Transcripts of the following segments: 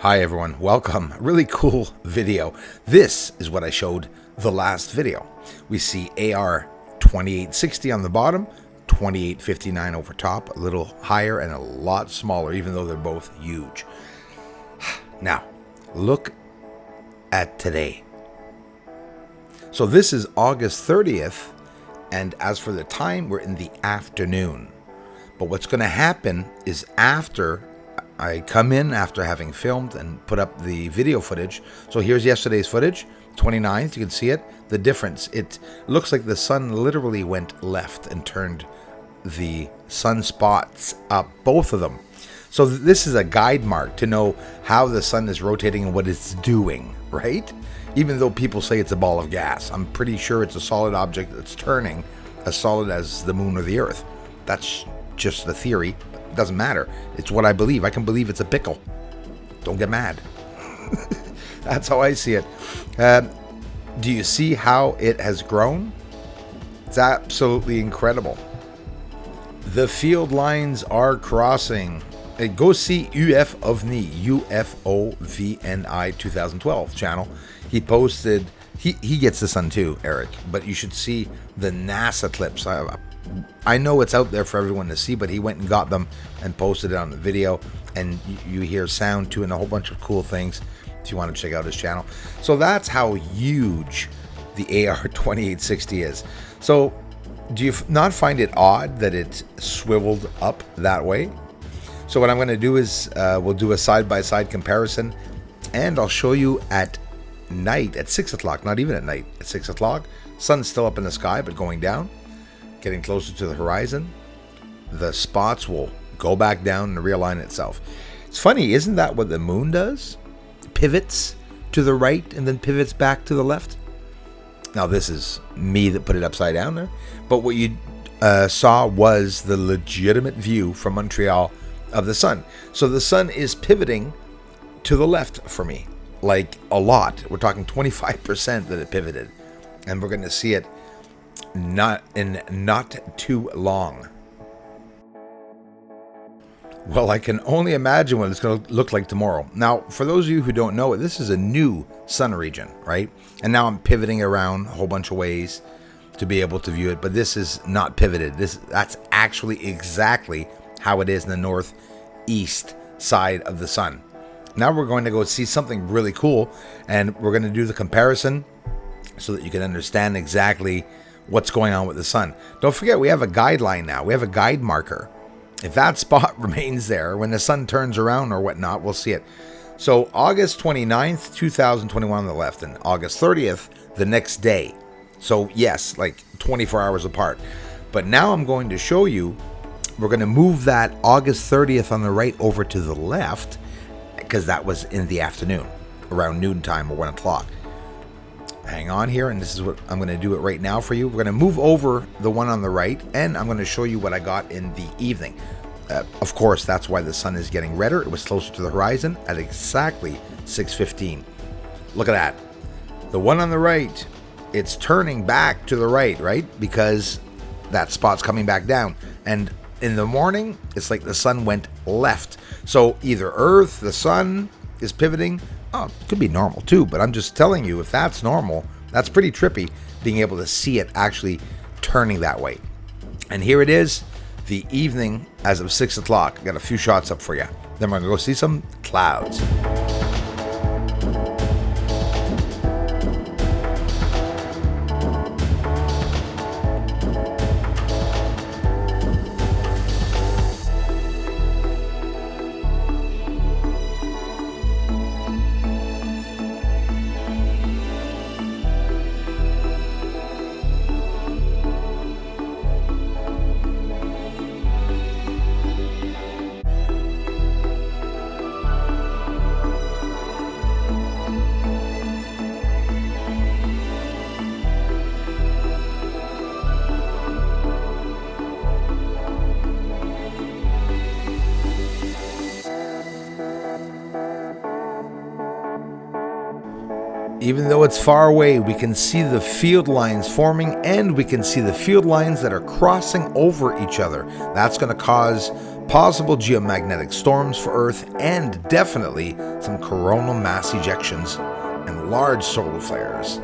Hi everyone, welcome. Really cool video. This is what I showed the last video. We see AR 2860 on the bottom, 2859 over top, a little higher and a lot smaller, even though they're both huge. Now, look at today. So this is August 30th, and as for the time, we're in the afternoon. But what's going to happen is after I come in after having filmed and put up the video footage. So here's yesterday's footage, 29th, you can see it. The difference, it looks like the sun literally went left and turned the sunspots up, both of them. So this is a guide mark to know how the sun is rotating and what it's doing, right? Even though people say it's a ball of gas, I'm pretty sure it's a solid object that's turning as solid as the moon or the earth. That's just the theory. It doesn't matter. It's what I believe. I can believe it's a pickle. Don't get mad. That's how I see it. Do you see how it has grown? It's absolutely incredible. The field lines are crossing. Go see UFOVNI, UFOVNI 2012 channel. He posted, he gets the sun too, Eric, but you should see the NASA clips. I know it's out there for everyone to see, but he went and got them and posted it on the video, and you hear sound too and a whole bunch of cool things if you want to check out his channel. So that's how huge the AR 2860 is. So do you not find it odd that it swiveled up that way? So what I'm going to do is we'll do a side-by-side comparison, and I'll show you at night at 6 o'clock, not even at night, at 6 o'clock. Sun's still up in the sky, but going down, getting closer to the horizon. The spots will go back down and realign itself. It's funny, isn't that what the moon does? Pivots to the right and then pivots back to the left. Now this is me that put it upside down there, but what you saw was the legitimate view from Montreal of the sun. So the sun is pivoting to the left for me, like a lot. We're talking 25% that it pivoted, and we're going to see it not too long. Well, I can only imagine what it's going to look like tomorrow. Now, for those of you who don't know it, this is a new sun region, right? And now I'm pivoting around a whole bunch of ways to be able to view it, but this is not pivoted. That's actually exactly how it is in the northeast side of the sun. Now we're going to go see something really cool, and we're going to do the comparison so that you can understand exactly what's going on with the sun. Don't forget, we have a guideline now. We have a guide marker. If that spot remains there, when the sun turns around or whatnot, we'll see it. So August 29th, 2021 on the left, and August 30th, the next day. So yes, like 24 hours apart. But now I'm going to show you, we're going to move that August 30th on the right over to the left, because that was in the afternoon, around noontime or 1 o'clock. Hang on here, and this is what I'm going to do it right now for you. We're going to move over the one on the right, and I'm going to show you what I got in the evening. Of course, that's why the sun is getting redder. It was closer to the horizon at exactly 6:15. Look at that. The one on the right, it's turning back to the right, because that spot's coming back down. And in the morning, it's like the sun went left. So either Earth, the sun is pivoting. Oh, it could be normal too, but I'm just telling you, if that's normal, that's pretty trippy, being able to see it actually turning that way. And here it is, the evening as of 6 o'clock. Got a few shots up for you. Then we're going to go see some clouds. Even though it's far away, we can see the field lines forming, and we can see the field lines that are crossing over each other. That's going to cause possible geomagnetic storms for Earth, and definitely some coronal mass ejections and large solar flares.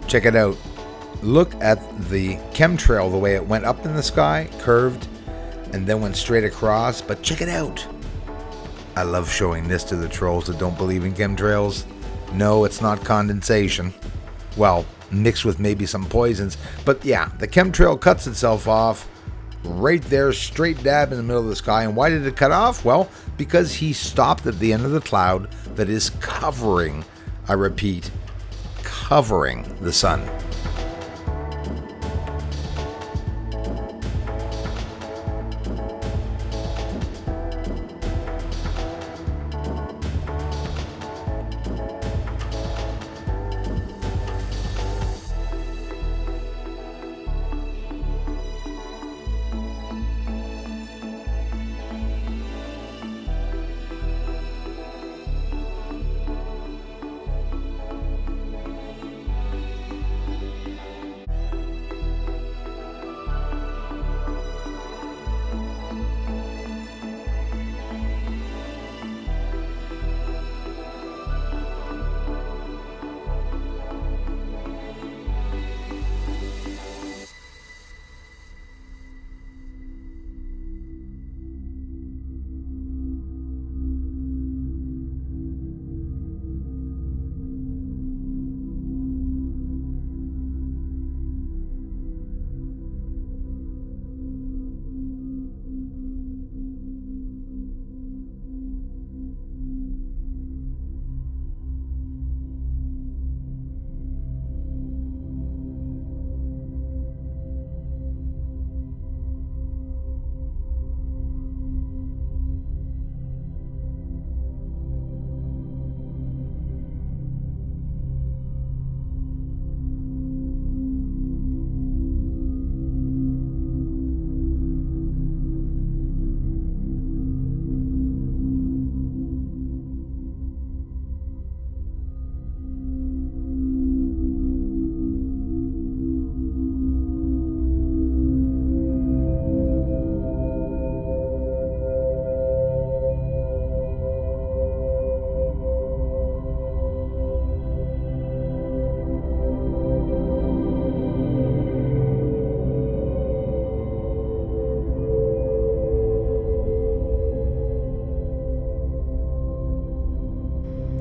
Check it out. Look at the chemtrail, the way it went up in the sky, curved, and then went straight across. But check it out. I love showing this to the trolls that don't believe in chemtrails. No, it's not condensation. Well, mixed with maybe some poisons. But yeah, the chemtrail cuts itself off right there, straight dab in the middle of the sky. And why did it cut off? Well, because he stopped at the end of the cloud that is covering, I repeat, covering the sun.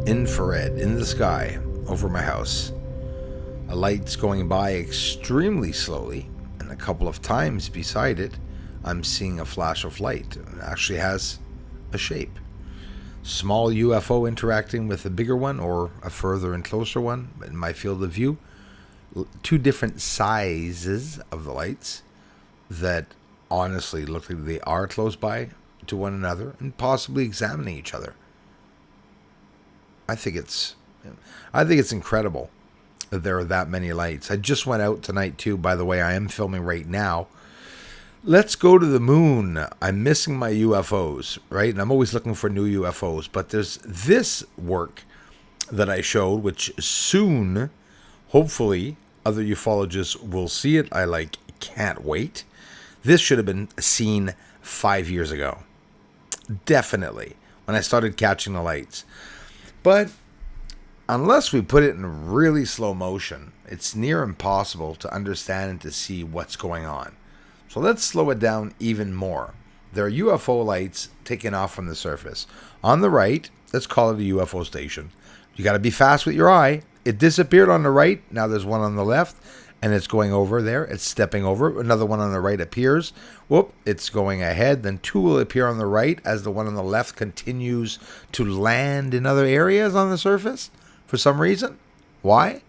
Infrared in the sky over my house. A light's going by extremely slowly, and a couple of times beside it, I'm seeing a flash of light. It actually has a shape. Small UFO interacting with a bigger one or a further and closer one in my field of view. Two different sizes of the lights that honestly look like they are close by to one another and possibly examining each other. I think it's incredible that there are that many lights. I just went out tonight too. By the way, I am filming right now. Let's go to the moon. I'm missing my UFOs, right? And I'm always looking for new UFOs. But there's this work that I showed, which soon, hopefully, other ufologists will see it. I can't wait. This should have been seen 5 years ago. Definitely. When I started catching the lights. But unless we put it in really slow motion, it's near impossible to understand and to see what's going on. So let's slow it down even more. There are UFO lights taking off from the surface. On the right, let's call it a UFO station. You got to be fast with your eye. It disappeared on the right. Now there's one on the left. and it's going over there. It's stepping over. Another one on the right appears. Whoop, it's going ahead. Then two will appear on the right as the one on the left continues to land in other areas on the surface for some reason. Why?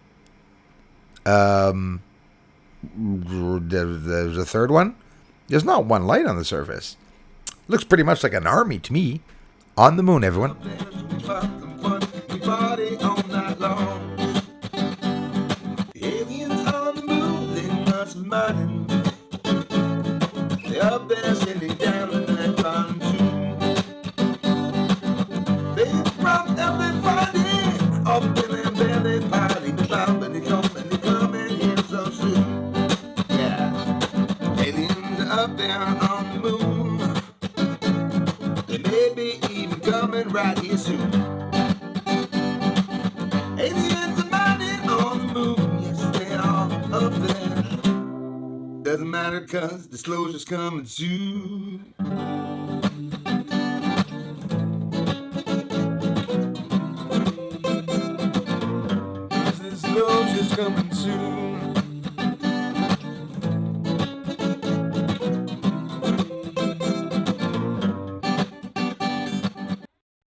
There's a third one. There's not one light on the surface. Looks pretty much like an army to me. On the moon, everyone. Aliens on the moon, they must be mining. They're up there sitting down in that pontoon. They rock every Friday, up in their belly party. They coming here so soon. Yeah, aliens are up there on the moon. They may be even coming right here soon. Aliens are mining on the moon, yes they are up there. Doesn't matter 'cause disclosure's coming soon.